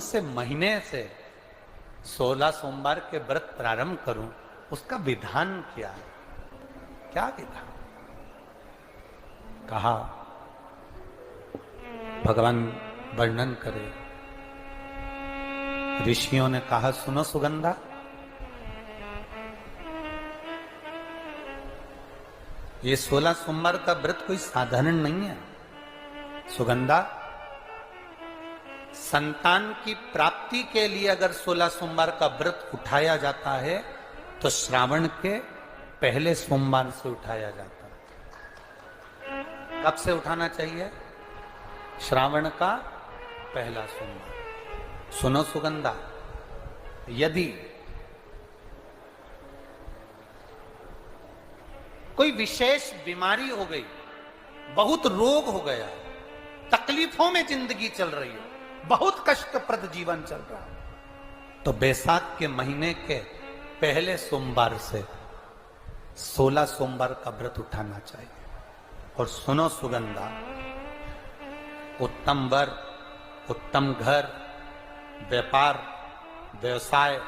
से महीने से 16 सोमवार के व्रत प्रारंभ करूं, उसका विधान क्या है? क्या विधान? कहा भगवान वर्णन करे। ऋषियों ने कहा सुनो सुगंधा, ये 16 सोमवार का व्रत कोई साधारण नहीं है। सुगंधा, संतान की प्राप्ति के लिए अगर 16 सोमवार का व्रत उठाया जाता है तो श्रावण के पहले सोमवार से उठाया जाता है। कब से उठाना चाहिए? श्रावण का पहला सोमवार। सुनो सुगंधा, यदि कोई विशेष बीमारी हो गई, बहुत रोग हो गया, तकलीफों में जिंदगी चल रही हो, बहुत कष्टप्रद जीवन चल रहा है, तो बैसाख के महीने के पहले सोमवार से 16 सोमवार का व्रत उठाना चाहिए। और सुनो सुगंधा, उत्तम वर, उत्तम घर, व्यापार, व्यवसाय,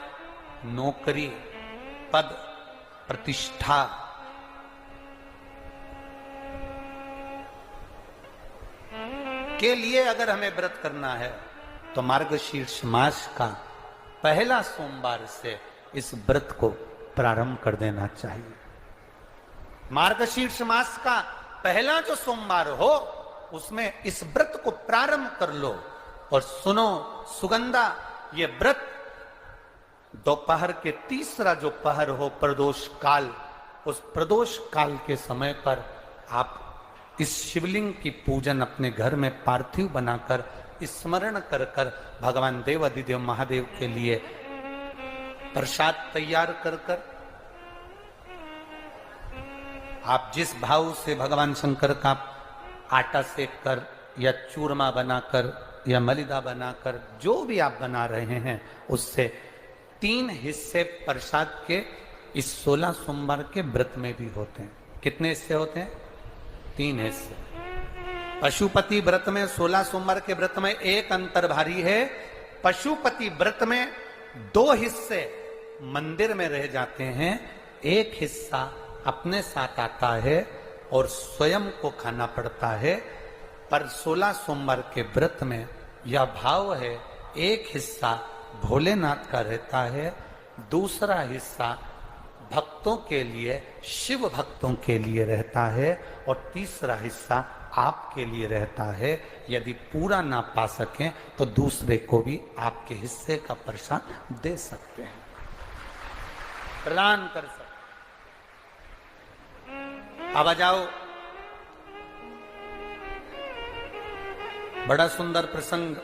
नौकरी, पद, प्रतिष्ठा, के लिए अगर हमें व्रत करना है तो मार्गशीर्ष मास का पहला सोमवार से इस व्रत को प्रारंभ कर देना चाहिए। मार्गशीर्ष मास का पहला जो सोमवार हो उसमें इस व्रत को प्रारंभ कर लो। और सुनो सुगंधा, ये व्रत दोपहर के तीसरा जो पहर हो, प्रदोष काल, उस प्रदोष काल के समय पर आप इस शिवलिंग की पूजन अपने घर में पार्थिव बनाकर स्मरण कर कर भगवान देव अधिदेव महादेव के लिए प्रसाद तैयार कर कर, आप जिस भाव से भगवान शंकर का आटा सेक कर या चूरमा बनाकर या मलिदा बनाकर जो भी आप बना रहे हैं, उससे 3 हिस्से प्रसाद के इस 16 सोमवार के व्रत में भी होते हैं। कितने हिस्से होते हैं? 3 हिस्से। पशुपति व्रत में 16 सोमवार के व्रत में एक अंतर भारी है। पशुपति व्रत में 2 हिस्से मंदिर में रह जाते हैं, एक हिस्सा अपने साथ आता है और स्वयं को खाना पड़ता है। पर 16 सोमवार के व्रत में यह भाव है, एक हिस्सा भोलेनाथ का रहता है, दूसरा हिस्सा भक्तों के लिए, शिव भक्तों के लिए रहता है, और तीसरा हिस्सा आपके लिए रहता है। यदि पूरा ना पा सकें तो दूसरे को भी आपके हिस्से का प्रसाद दे सकते हैं, प्रदान कर सकते। अब आ जाओ, बड़ा सुंदर प्रसंग।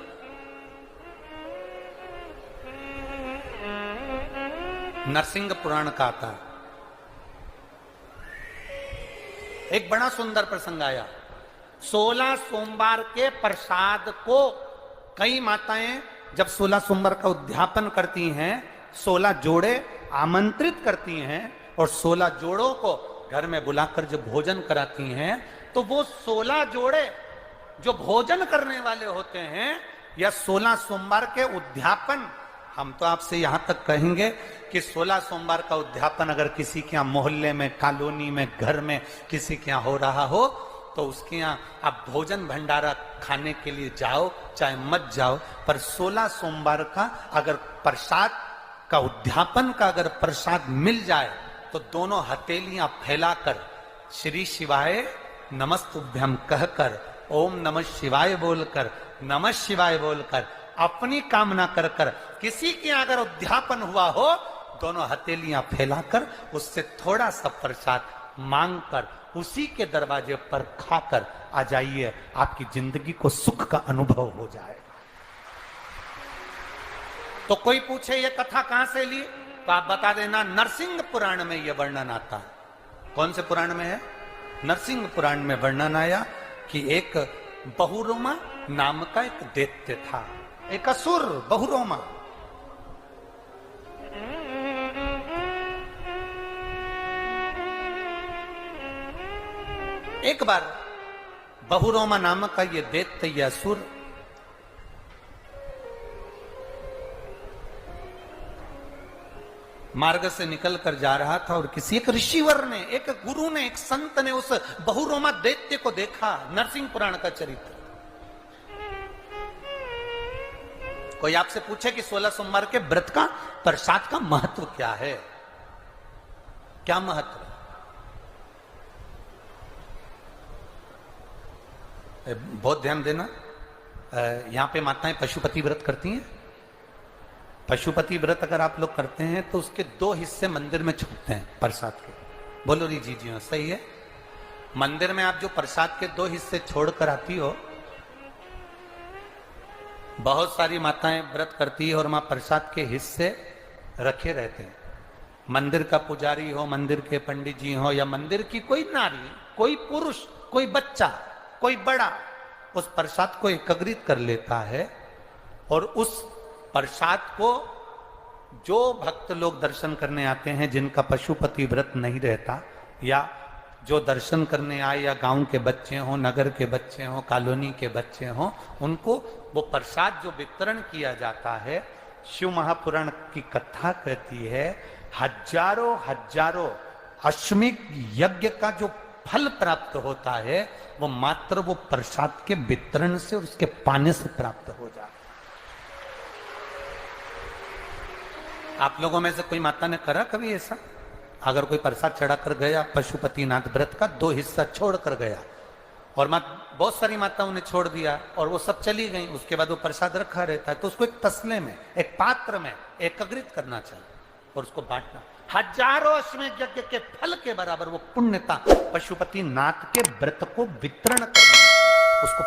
नरसिंह पुराण का आता है। एक बड़ा सुंदर प्रसंग आया। 16 सोमवार के प्रसाद को कई माताएं जब 16 सोमवार का उद्यापन करती हैं, 16 जोड़े आमंत्रित करती हैं और 16 जोड़ों को घर में बुलाकर जब भोजन कराती हैं, तो वो 16 जोड़े जो भोजन करने वाले होते हैं या 16 सोमवार के उद्यापन, हम तो आपसे यहां तक कहेंगे कि 16 सोमवार का उद्यापन अगर किसी के यहाँ मोहल्ले में, कॉलोनी में, घर में किसी के यहाँ हो रहा हो तो उसके यहाँ आप भोजन भंडारा खाने के लिए जाओ चाहे मत जाओ, पर 16 सोमवार का अगर प्रसाद का उद्यापन का अगर प्रसाद मिल जाए तो दोनों हथेलियां फैलाकर श्री शिवाय नमस्तुभ्यम कहकर, ओम नमः शिवाय बोलकर, नमः शिवाय बोलकर अपनी कामना कर कर, किसी के अगर उद्यापन हुआ हो, दोनों हथेलियां फैलाकर उससे थोड़ा सा प्रसाद मांगकर उसी के दरवाजे पर खाकर आ जाइए, आपकी जिंदगी को सुख का अनुभव हो जाए। तो कोई पूछे ये कथा कहां से ली, तो आप बता देना नरसिंह पुराण में यह वर्णन आता है। कौन से पुराण में है? नरसिंह पुराण में वर्णन आया कि एक बहुरोमा नाम का एक दैत्य था, एक असुर बहुरोमा। एक बार बहुरोमा नामक का ये दैत्य, ये असुर मार्ग से निकल कर जा रहा था और किसी एक ऋषिवर ने, एक गुरु ने, एक संत ने उस बहुरोमा दैत्य को देखा। नरसिंह पुराण का चरित्र। कोई आपसे पूछे कि 16 सोमवार के व्रत का प्रसाद का महत्व क्या है, क्या महत्व? बहुत ध्यान देना, यहां पे माताएं पशुपति व्रत करती हैं। पशुपति व्रत अगर आप लोग करते हैं तो उसके 2 हिस्से मंदिर में छूटते हैं प्रसाद के। बोलो री जी हाँ, सही है। मंदिर में आप जो प्रसाद के 2 हिस्से छोड़कर आती हो, बहुत सारी माताएं व्रत करती है और वहां प्रसाद के हिस्से रखे रहते हैं। मंदिर का पुजारी हो, मंदिर के पंडित जी हो, या मंदिर की कोई नारी, कोई पुरुष, कोई बच्चा, कोई बड़ा, उस प्रसाद को एकत्रित कर लेता है और उस प्रसाद को जो भक्त लोग दर्शन करने आते हैं, जिनका पशुपति व्रत नहीं रहता, या जो दर्शन करने आए, या गांव के बच्चे हों, नगर के बच्चे हों, कॉलोनी के बच्चे हों, उनको वो प्रसाद जो वितरण किया जाता है, शिव महापुराण की कथा कहती है, हजारों हजारों अश्वमेध यज्ञ का जो फल प्राप्त होता है वो मात्र वो प्रसाद के वितरण से और उसके पाने से प्राप्त हो जाता है। आप लोगों में से कोई माता ने करा कभी ऐसा? अगर कोई प्रसाद चढ़ाकर गया पशुपतिनाथ व्रत का, 2 हिस्सा छोड़कर गया, और बहुत सारी माताओं ने छोड़ दिया और वो सब चली गई, उसके बाद वो प्रसाद रखा रहता है, तो उसको एक तसले में, एक पात्र में एकत्रित करना चाहिए और उसको बांटना। हजारों अश्वमेध यज्ञ के फल के बराबर वो पुण्यता पशुपतिनाथ के व्रत को वितरण करना, उसको